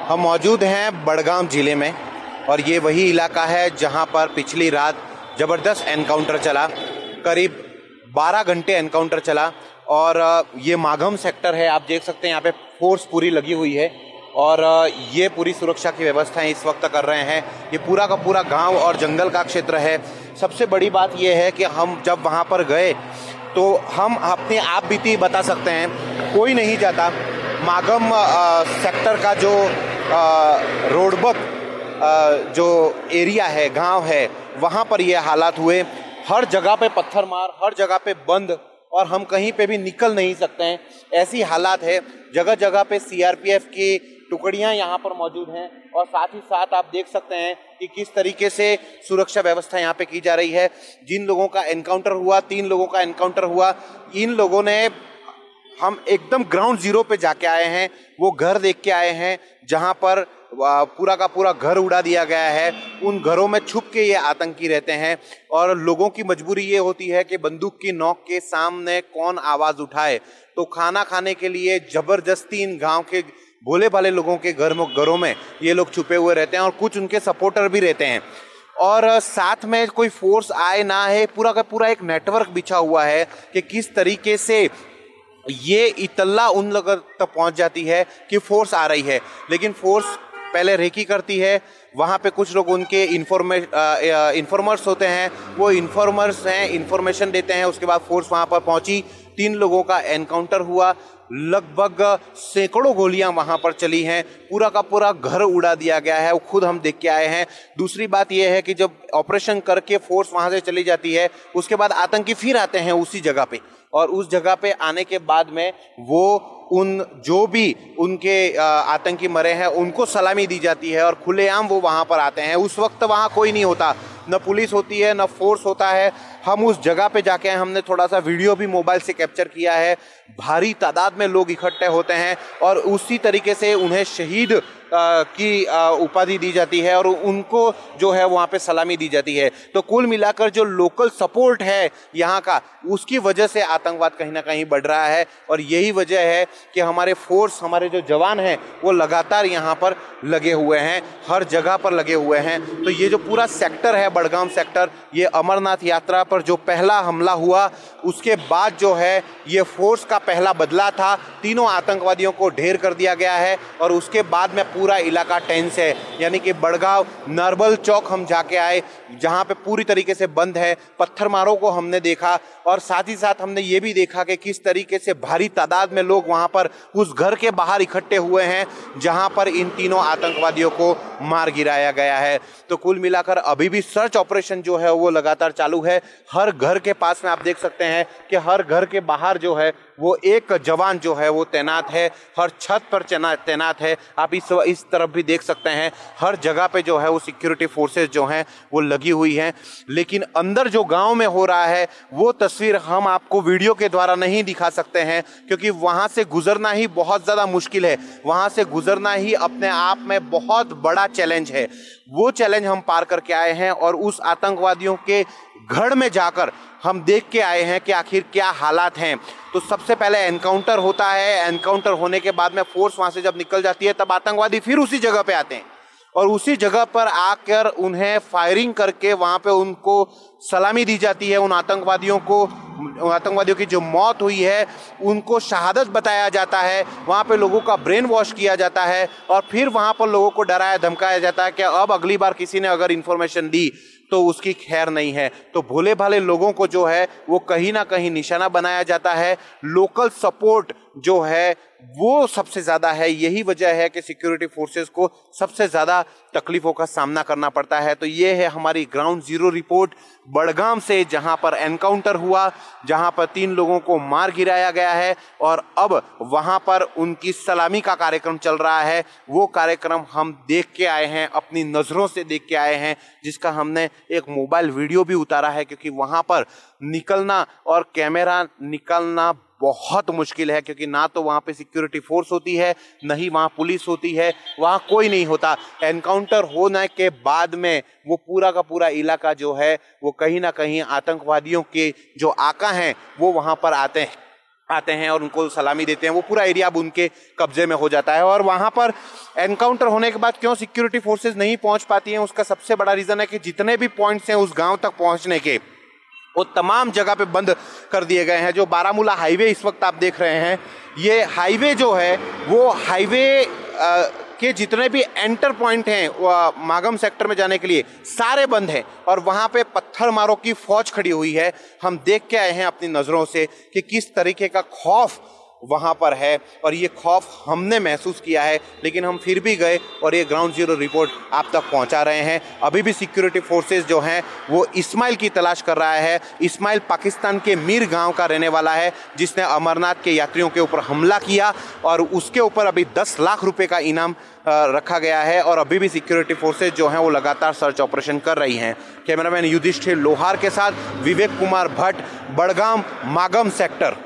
हम मौजूद हैं बड़गाम ज़िले में और ये वही इलाका है जहां पर पिछली रात ज़बरदस्त एनकाउंटर चला। करीब 12 घंटे एनकाउंटर चला और ये माघम सेक्टर है। आप देख सकते हैं यहाँ पे फोर्स पूरी लगी हुई है और ये पूरी सुरक्षा की व्यवस्थाएं इस वक्त कर रहे हैं। ये पूरा का पूरा गांव और जंगल का क्षेत्र है। सबसे बड़ी बात ये है कि हम जब वहाँ पर गए तो हम अपनी आप बीती बता सकते हैं, कोई नहीं जाता। माघम सेक्टर का जो रोडबक जो एरिया है, गांव है, वहाँ पर ये हालात हुए। हर जगह पे पत्थर मार, हर जगह पे बंद और हम कहीं पे भी निकल नहीं सकते हैं, ऐसी हालात है। जगह जगह पे सीआरपीएफ की टुकड़ियां यहाँ पर मौजूद हैं और साथ ही साथ आप देख सकते हैं कि किस तरीके से सुरक्षा व्यवस्था यहाँ पे की जा रही है। जिन लोगों का एनकाउंटर हुआ, 3 लोगों का एनकाउंटर हुआ, इन लोगों ने, हम एकदम ग्राउंड जीरो पे जाके आए हैं, वो घर देख के आए हैं जहाँ पर पूरा का पूरा घर उड़ा दिया गया है। उन घरों में छुप के ये आतंकी रहते हैं और लोगों की मजबूरी ये होती है कि बंदूक की नोक के सामने कौन आवाज़ उठाए। तो खाना खाने के लिए ज़बरदस्ती इन गांव के भोले भाले लोगों के घरों में ये लोग छुपे हुए रहते हैं और कुछ उनके सपोर्टर भी रहते हैं। और साथ में कोई फोर्स आए ना है, पूरा का पूरा एक नेटवर्क बिछा हुआ है कि किस तरीके से ये इतला उन लोगों तक पहुंच जाती है कि फोर्स आ रही है। लेकिन फोर्स पहले रेकी करती है, वहाँ पे कुछ लोग उनके इन्फॉर्मर्स होते हैं, वो इन्फॉर्मर्स हैं, इन्फॉर्मेशन देते हैं। उसके बाद फोर्स वहाँ पर पहुँची, 3 लोगों का एनकाउंटर हुआ, लगभग सैकड़ों गोलियां वहां पर चली हैं, पूरा का पूरा घर उड़ा दिया गया है। वो खुद हम देख के आए हैं। दूसरी बात यह है कि जब ऑपरेशन करके फोर्स वहां से चली जाती है, उसके बाद आतंकी फिर आते हैं उसी जगह पे और उस जगह पे आने के बाद में वो उन जो भी उनके आतंकी मरे हैं उनको सलामी दी जाती है और खुलेआम वो वहाँ पर आते हैं। उस वक्त वहाँ कोई नहीं होता, न पुलिस होती है, न फोर्स होता है। हम उस जगह पे जाके हमने थोड़ा सा वीडियो भी मोबाइल से कैप्चर किया है। भारी तादाद में लोग इकट्ठे होते हैं और उसी तरीके से उन्हें शहीद की उपाधि दी जाती है और उनको जो है वहाँ पे सलामी दी जाती है। तो कुल मिलाकर जो लोकल सपोर्ट है यहाँ का, उसकी वजह से आतंकवाद कहीं ना कहीं बढ़ रहा है और यही वजह है कि हमारे फोर्स, हमारे जो जवान हैं वो लगातार यहाँ पर लगे हुए हैं, हर जगह पर लगे हुए हैं। तो ये जो पूरा सेक्टर है, बड़गाम सेक्टर, ये अमरनाथ यात्रा पर जो पहला हमला हुआ उसके बाद जो है ये फोर्स का पहला बदला था। तीनों आतंकवादियों को ढेर कर दिया गया है और उसके बाद में पूरा इलाका टेंस है। यानी कि बड़गांव नरबल चौक हम जाके आए जहां पे पूरी तरीके से बंद है। पत्थरमारों को हमने देखा और साथ ही साथ हमने ये भी देखा कि किस तरीके से भारी तादाद में लोग वहां पर उस घर के बाहर इकट्ठे हुए हैं जहां पर इन तीनों आतंकवादियों को मार गिराया गया है। तो कुल मिलाकर अभी भी सर्च ऑपरेशन जो है वो लगातार चालू है। हर घर के पास में आप देख सकते हैं कि हर घर के बाहर जो है वो एक जवान जो है वो तैनात है, हर छत पर तैनात है। आप इस तरफ भी देख सकते हैं, हर जगह पे जो है वो सिक्योरिटी फोर्सेस जो हैं वो लगी हुई हैं। लेकिन अंदर जो गांव में हो रहा है वो तस्वीर हम आपको वीडियो के द्वारा नहीं दिखा सकते हैं क्योंकि वहां से गुजरना ही बहुत ज़्यादा मुश्किल है। वहां से गुजरना ही अपने आप में बहुत बड़ा चैलेंज है। वो चैलेंज हम पार करके आए हैं और उस आतंकवादियों के घर में जाकर हम देख के आए हैं कि आखिर क्या हालात हैं। तो सबसे पहले एनकाउंटर होता है, एनकाउंटर होने के बाद में फोर्स वहां से जब निकल जाती है तब आतंकवादी फिर उसी जगह पे आते हैं और उसी जगह पर आकर उन्हें फायरिंग करके वहां पे उनको सलामी दी जाती है। उन आतंकवादियों की जो मौत हुई है उनको शहादत बताया जाता है। वहाँ पे लोगों का ब्रेन वॉश किया जाता है और फिर वहाँ पर लोगों को डराया धमकाया जाता है कि अब अगली बार किसी ने अगर इन्फॉर्मेशन दी तो उसकी खैर नहीं है। तो भोले भाले लोगों को जो है वो कहीं ना कहीं निशाना बनाया जाता है। लोकल सपोर्ट जो है वो सबसे ज़्यादा है। यही वजह है कि सिक्योरिटी फोर्सेस को सबसे ज़्यादा तकलीफ़ों का सामना करना पड़ता है। तो ये है हमारी ग्राउंड ज़ीरो रिपोर्ट बड़गाम से, जहां पर एनकाउंटर हुआ, जहां पर 3 लोगों को मार गिराया गया है और अब वहां पर उनकी सलामी का कार्यक्रम चल रहा है। वो कार्यक्रम हम देख के आए हैं, अपनी नज़रों से देख के आए हैं, जिसका हमने एक मोबाइल वीडियो भी उतारा है क्योंकि वहां पर निकलना और कैमरा निकालना बहुत मुश्किल है क्योंकि ना तो वहाँ पे सिक्योरिटी फोर्स होती है, न ही वहाँ पुलिस होती है, वहाँ कोई नहीं होता। एनकाउंटर होने के बाद में वो पूरा का पूरा इलाका जो है वो कहीं ना कहीं आतंकवादियों के जो आका हैं वो वहाँ पर आते हैं आते हैं और उनको सलामी देते हैं, वो पूरा एरिया अब उनके कब्जे में हो जाता है। और वहां पर एनकाउंटर होने के बाद क्यों सिक्योरिटी फोर्सेस नहीं पहुंच पाती हैं, उसका सबसे बड़ा रीजन है कि जितने भी पॉइंट्स हैं उस गांव तक पहुंचने के, वो तमाम जगह पे बंद कर दिए गए हैं। जो बारामूला हाईवे इस वक्त आप देख रहे हैं, ये हाईवे जो है वो हाईवे के जितने भी एंटर पॉइंट हैं मागम सेक्टर में जाने के लिए सारे बंद हैं और वहाँ पे पत्थर मारों की फौज खड़ी हुई है। हम देख के आए हैं अपनी नज़रों से कि किस तरीके का खौफ वहाँ पर है और ये खौफ हमने महसूस किया है, लेकिन हम फिर भी गए और ये ग्राउंड जीरो रिपोर्ट आप तक पहुँचा रहे हैं। अभी भी सिक्योरिटी फोर्सेस जो हैं वो इस्माइल की तलाश कर रहा है। इस्माइल पाकिस्तान के मीर गांव का रहने वाला है जिसने अमरनाथ के यात्रियों के ऊपर हमला किया और उसके ऊपर अभी 10 लाख रुपए का इनाम रखा गया है और अभी भी सिक्योरिटी फोर्सेज जो हैं वो लगातार सर्च ऑपरेशन कर रही हैं। कैमरामैन युधिष्ठिर लोहार के साथ विवेक कुमार भट्ट, बड़गाम मागम सेक्टर।